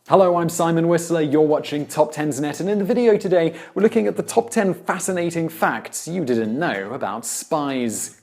Hello, I'm Simon Whistler, you're watching TopTenzNet, and in the video today, we're looking at the top 10 fascinating facts you didn't know about spies.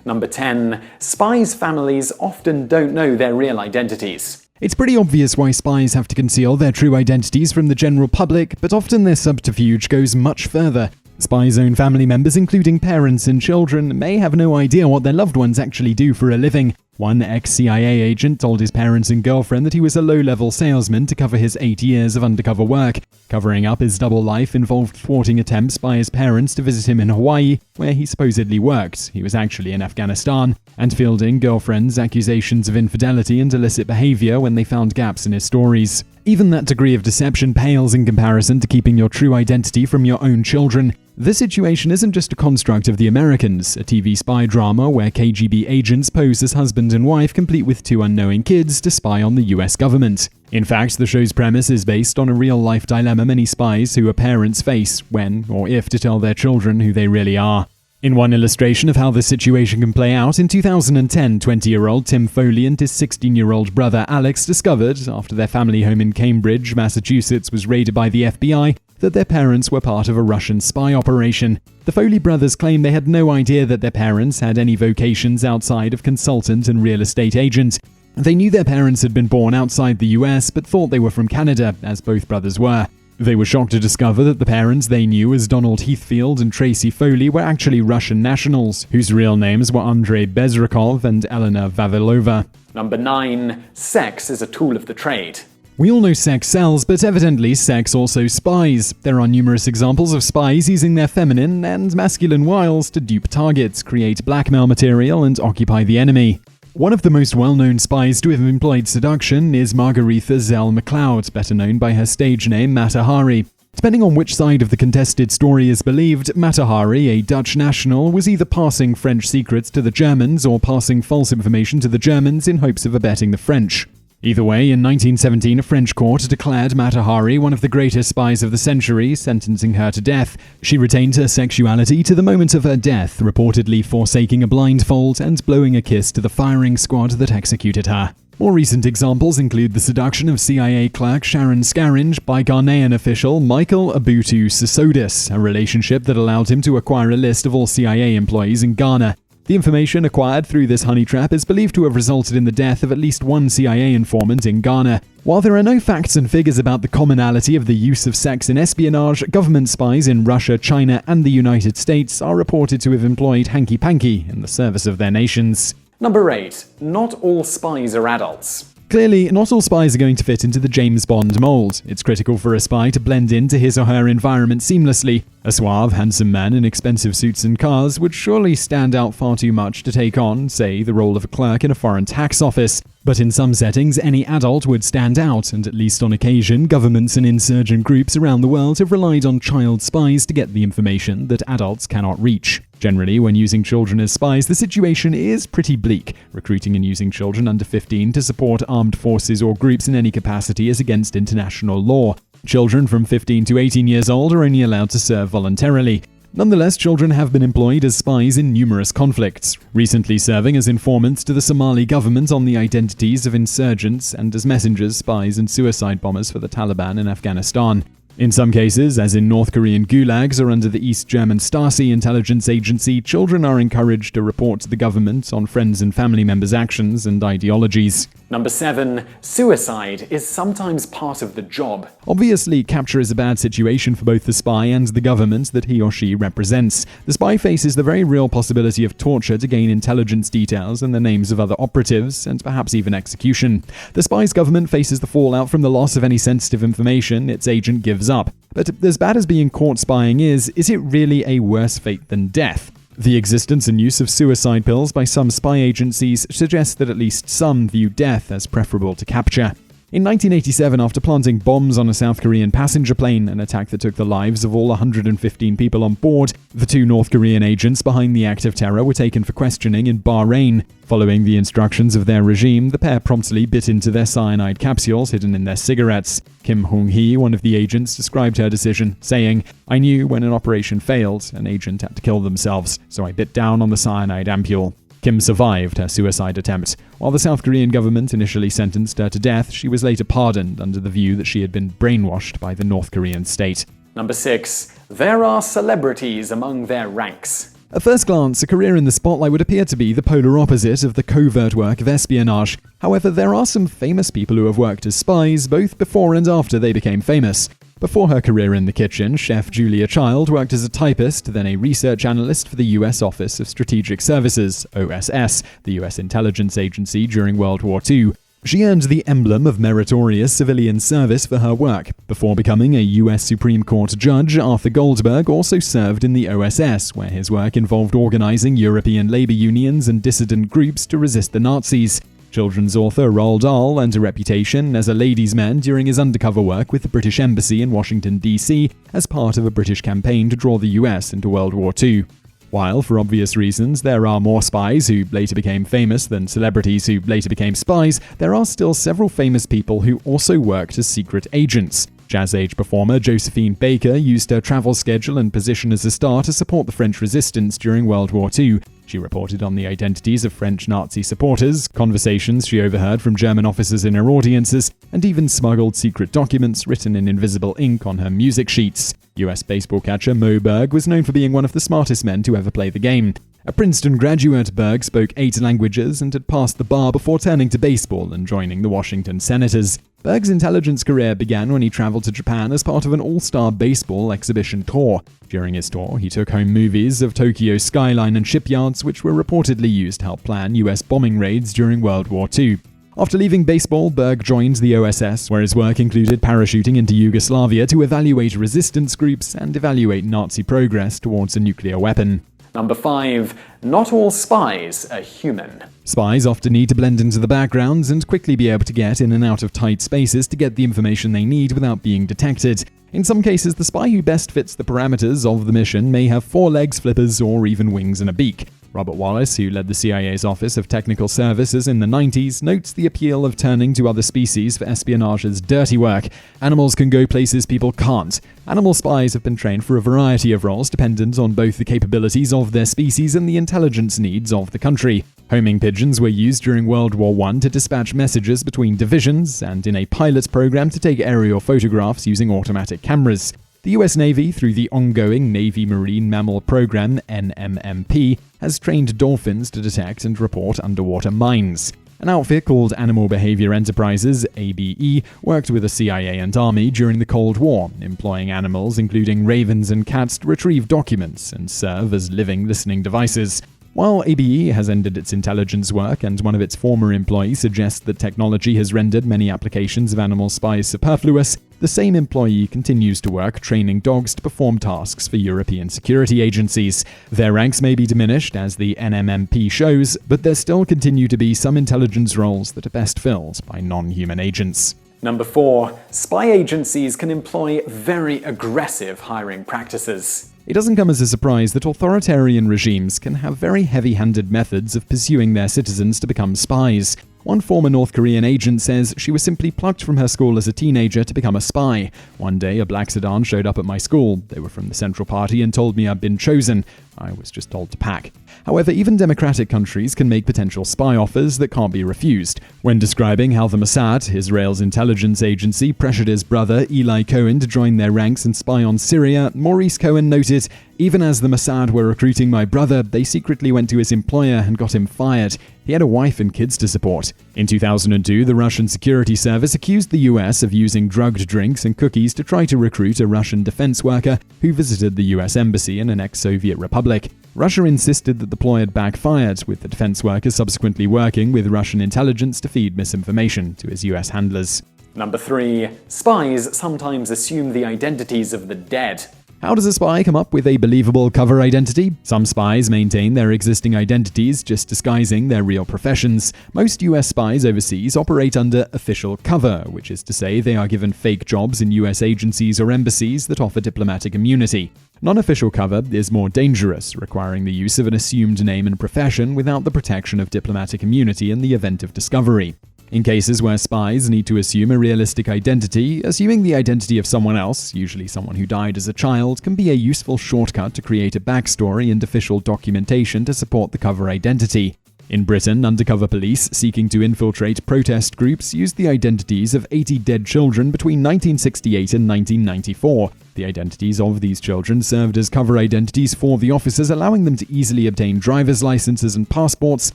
Number 10. Spies' families often don't know their real identities. It's pretty obvious why spies have to conceal their true identities from the general public, but often their subterfuge goes much further. Spies' own family members, including parents and children, may have no idea what their loved ones actually do for a living. One ex-CIA agent told his parents and girlfriend that he was a low-level salesman to cover his 8 years of undercover work. Covering up his double life involved thwarting attempts by his parents to visit him in Hawaii, where he supposedly worked. He was actually in Afghanistan, and fielding girlfriend's accusations of infidelity and illicit behavior when they found gaps in his stories. Even that degree of deception pales in comparison to keeping your true identity from your own children. This situation isn't just a construct of the Americans, a TV spy drama where KGB agents pose as husband and wife complete with 2 unknowing kids to spy on the US government. In fact, the show's premise is based on a real-life dilemma many spies who are parents face when or if to tell their children who they really are. In one illustration of how this situation can play out, in 2010, 20-year-old Tim Foley and his 16-year-old brother Alex discovered, after their family home in Cambridge, Massachusetts was raided by the FBI, that their parents were part of a Russian spy operation. The Foley brothers claim they had no idea that their parents had any vocations outside of consultant and real estate agent. They knew their parents had been born outside the US, but thought they were from Canada, as both brothers were. They were shocked to discover that the parents they knew as Donald Heathfield and Tracy Foley were actually Russian nationals, whose real names were Andrei Bezrukov and Elena Vavilova. Number 9. Sex is a tool of the trade. We all know sex sells, but evidently sex also spies. There are numerous examples of spies using their feminine and masculine wiles to dupe targets, create blackmail material, and occupy the enemy. One of the most well-known spies to have employed seduction is Margaretha Zell MacLeod, better known by her stage name Mata Hari. Depending on which side of the contested story is believed, Mata Hari, a Dutch national, was either passing French secrets to the Germans or passing false information to the Germans in hopes of abetting the French. Either way, in 1917, a French court declared Mata Hari one of the greatest spies of the century, sentencing her to death. She retained her sexuality to the moment of her death, reportedly forsaking a blindfold and blowing a kiss to the firing squad that executed her. More recent examples include the seduction of CIA clerk Sharon Scaringe by Ghanaian official Michael Abutu Sisodis, a relationship that allowed him to acquire a list of all CIA employees in Ghana. The information acquired through this honey trap is believed to have resulted in the death of at least one CIA informant in Ghana. While there are no facts and figures about the commonality of the use of sex in espionage, government spies in Russia, China, and the United States are reported to have employed hanky-panky in the service of their nations. Number 8. Not all spies are adults. Clearly, not all spies are going to fit into the James Bond mold. It's critical for a spy to blend into his or her environment seamlessly. A suave, handsome man in expensive suits and cars would surely stand out far too much to take on, say, the role of a clerk in a foreign tax office. But in some settings, any adult would stand out, and at least on occasion, governments and insurgent groups around the world have relied on child spies to get the information that adults cannot reach. Generally, when using children as spies, the situation is pretty bleak. Recruiting and using children under 15 to support armed forces or groups in any capacity is against international law. Children from 15 to 18 years old are only allowed to serve voluntarily. Nonetheless, children have been employed as spies in numerous conflicts, recently serving as informants to the Somali government on the identities of insurgents and as messengers, spies, and suicide bombers for the Taliban in Afghanistan. In some cases, as in North Korean gulags or under the East German Stasi intelligence agency, children are encouraged to report to the government on friends and family members' actions and ideologies. Number 7. Suicide is sometimes part of the job. Obviously, capture is a bad situation for both the spy and the government that he or she represents. The spy faces the very real possibility of torture to gain intelligence details and the names of other operatives, and perhaps even execution. The spy's government faces the fallout from the loss of any sensitive information its agent gives up. But as bad as being caught spying is it really a worse fate than death? The existence and use of suicide pills by some spy agencies suggests that at least some view death as preferable to capture. In 1987, after planting bombs on a South Korean passenger plane, an attack that took the lives of all 115 people on board, the 2 North Korean agents behind the act of terror were taken for questioning in Bahrain. Following the instructions of their regime, the pair promptly bit into their cyanide capsules hidden in their cigarettes. Kim Hong-hee, one of the agents, described her decision, saying, "I knew when an operation failed, an agent had to kill themselves, so I bit down on the cyanide ampule." Kim survived her suicide attempt. While the South Korean government initially sentenced her to death, she was later pardoned under the view that she had been brainwashed by the North Korean state. Number 6. There are celebrities among their ranks. At first glance, a career in the spotlight would appear to be the polar opposite of the covert work of espionage. However, there are some famous people who have worked as spies both before and after they became famous. Before her career in the kitchen, chef Julia Child worked as a typist, then a research analyst for the U.S. Office of Strategic Services, OSS, the U.S. intelligence agency during World War II. She earned the emblem of meritorious civilian service for her work. Before becoming a U.S. Supreme Court judge, Arthur Goldberg also served in the OSS, where his work involved organizing European labor unions and dissident groups to resist the Nazis. Children's author Roald Dahl earned a reputation as a ladies' man during his undercover work with the British Embassy in Washington, D.C., as part of a British campaign to draw the U.S. into World War II. While, for obvious reasons, there are more spies who later became famous than celebrities who later became spies, there are still several famous people who also worked as secret agents. Jazz-age performer Josephine Baker used her travel schedule and position as a star to support the French resistance during World War II. She reported on the identities of French Nazi supporters, conversations she overheard from German officers in her audiences, and even smuggled secret documents written in invisible ink on her music sheets. US baseball catcher Mo Berg was known for being one of the smartest men to ever play the game. A Princeton graduate, Berg spoke 8 languages and had passed the bar before turning to baseball and joining the Washington Senators. Berg's intelligence career began when he traveled to Japan as part of an all-star baseball exhibition tour. During his tour, he took home movies of Tokyo's skyline and shipyards, which were reportedly used to help plan US bombing raids during World War II. After leaving baseball, Berg joined the OSS, where his work included parachuting into Yugoslavia to evaluate resistance groups and evaluate Nazi progress towards a nuclear weapon. Number 5. Not all spies are human. Spies often need to blend into the backgrounds and quickly be able to get in and out of tight spaces to get the information they need without being detected. In some cases, the spy who best fits the parameters of the mission may have 4 legs, flippers, or even wings and a beak. Robert Wallace, who led the CIA's Office of Technical Services in the 90s, notes the appeal of turning to other species for espionage as dirty work. Animals can go places people can't. Animal spies have been trained for a variety of roles dependent on both the capabilities of their species and the intelligence needs of the country. Homing pigeons were used during World War I to dispatch messages between divisions, and in a pilot program to take aerial photographs using automatic cameras. The US Navy, through the ongoing Navy Marine Mammal Program (NMMP), has trained dolphins to detect and report underwater mines. An outfit called Animal Behavior Enterprises (ABE) worked with the CIA and Army during the Cold War, employing animals including ravens and cats to retrieve documents and serve as living listening devices. While ABE has ended its intelligence work and one of its former employees suggests that technology has rendered many applications of animal spies superfluous, the same employee continues to work training dogs to perform tasks for European security agencies. Their ranks may be diminished, as the NMMP shows, but there still continue to be some intelligence roles that are best filled by non-human agents. Number 4. Spy agencies can employ very aggressive hiring practices. It doesn't come as a surprise that authoritarian regimes can have very heavy-handed methods of pursuing their citizens to become spies. One former North Korean agent says she was simply plucked from her school as a teenager to become a spy. One day, a black sedan showed up at my school. They were from the Central Party and told me I'd been chosen. I was just told to pack. However, even democratic countries can make potential spy offers that can't be refused. When describing how the Mossad, Israel's intelligence agency, pressured his brother Eli Cohen to join their ranks and spy on Syria, Maurice Cohen noted, "Even as the Mossad were recruiting my brother, they secretly went to his employer and got him fired. He had a wife and kids to support." In 2002, the Russian Security Service accused the US of using drugged drinks and cookies to try to recruit a Russian defense worker who visited the US embassy in an ex-Soviet republic. Russia insisted that the ploy had backfired, with the defense worker subsequently working with Russian intelligence to feed misinformation to his US handlers. Number 3. Spies sometimes assume the identities of the dead. How does a spy come up with a believable cover identity? Some spies maintain their existing identities, just disguising their real professions. Most US spies overseas operate under official cover, which is to say they are given fake jobs in US agencies or embassies that offer diplomatic immunity. Non-official cover is more dangerous, requiring the use of an assumed name and profession without the protection of diplomatic immunity in the event of discovery. In cases where spies need to assume a realistic identity, assuming the identity of someone else, usually someone who died as a child, can be a useful shortcut to create a backstory and official documentation to support the cover identity. In Britain, undercover police seeking to infiltrate protest groups used the identities of 80 dead children between 1968 and 1994. The identities of these children served as cover identities for the officers, allowing them to easily obtain driver's licenses and passports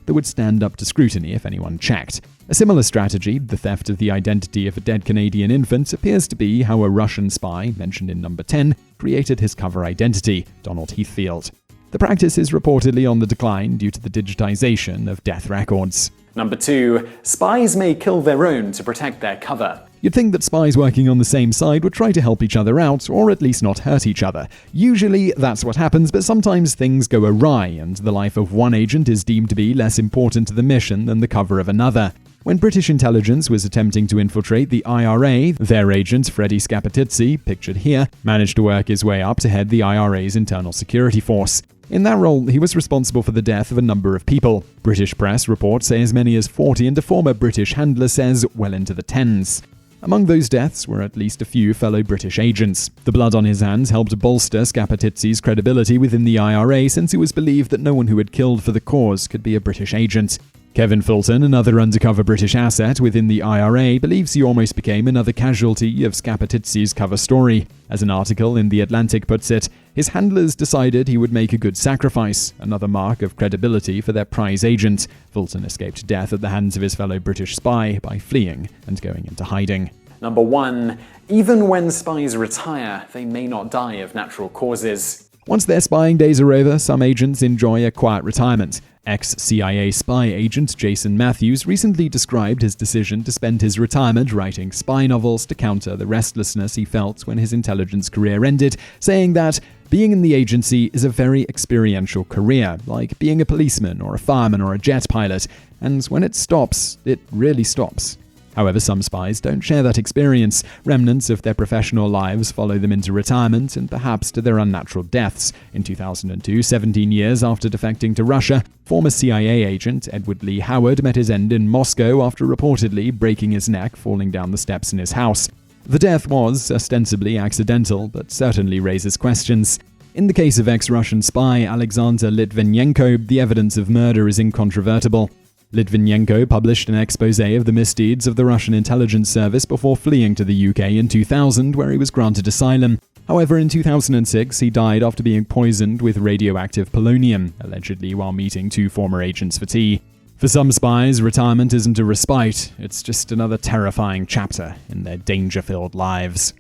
that would stand up to scrutiny if anyone checked. A similar strategy, the theft of the identity of a dead Canadian infant, appears to be how a Russian spy, mentioned in number 10, created his cover identity, Donald Heathfield. The practice is reportedly on the decline due to the digitization of death records. Number 2. Spies may kill their own to protect their cover. You'd think that spies working on the same side would try to help each other out, or at least not hurt each other. Usually that's what happens, but sometimes things go awry, and the life of one agent is deemed to be less important to the mission than the cover of another. When British intelligence was attempting to infiltrate the IRA, their agent, Freddie Scappattizzi, pictured here, managed to work his way up to head the IRA's internal security force. In that role, he was responsible for the death of a number of people. British press reports say as many as 40, and a former British handler says well into the tens. Among those deaths were at least a few fellow British agents. The blood on his hands helped bolster Scappattizzi's credibility within the IRA, since it was believed that no one who had killed for the cause could be a British agent. Kevin Fulton, another undercover British asset within the IRA, believes he almost became another casualty of Scappattizzi's cover story. As an article in The Atlantic puts it, his handlers decided he would make a good sacrifice, another mark of credibility for their prize agent. Fulton escaped death at the hands of his fellow British spy by fleeing and going into hiding. Number 1. Even when spies retire, they may not die of natural causes. Once their spying days are over, some agents enjoy a quiet retirement. Ex-CIA spy agent Jason Matthews recently described his decision to spend his retirement writing spy novels to counter the restlessness he felt when his intelligence career ended, saying that being in the agency is a very experiential career, like being a policeman or a fireman or a jet pilot, and when it stops, it really stops. However, some spies don't share that experience. Remnants of their professional lives follow them into retirement and perhaps to their unnatural deaths. In 2002, 17 years after defecting to Russia, former CIA agent Edward Lee Howard met his end in Moscow after reportedly breaking his neck falling down the steps in his house. The death was ostensibly accidental, but certainly raises questions. In the case of ex-Russian spy Alexander Litvinenko, the evidence of murder is incontrovertible. Litvinenko published an exposé of the misdeeds of the Russian intelligence service before fleeing to the UK in 2000, where he was granted asylum. However, in 2006, he died after being poisoned with radioactive polonium, allegedly while meeting two former agents for tea. For some spies, retirement isn't a respite, it's just another terrifying chapter in their danger-filled lives.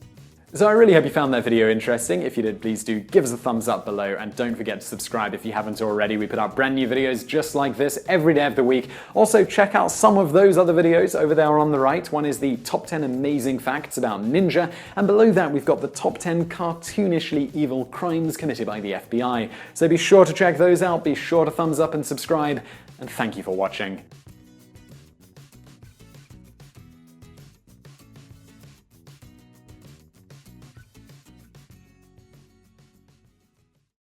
So I really hope you found that video interesting. If you did, please do give us a thumbs up below, and don't forget to subscribe if you haven't already. We put out brand new videos just like this every day of the week. Also, check out some of those other videos over there on the right. One is the top 10 amazing facts about Ninja, and below that we've got the top 10 cartoonishly evil crimes committed by the FBI. So be sure to check those out, be sure to thumbs up and subscribe, and thank you for watching.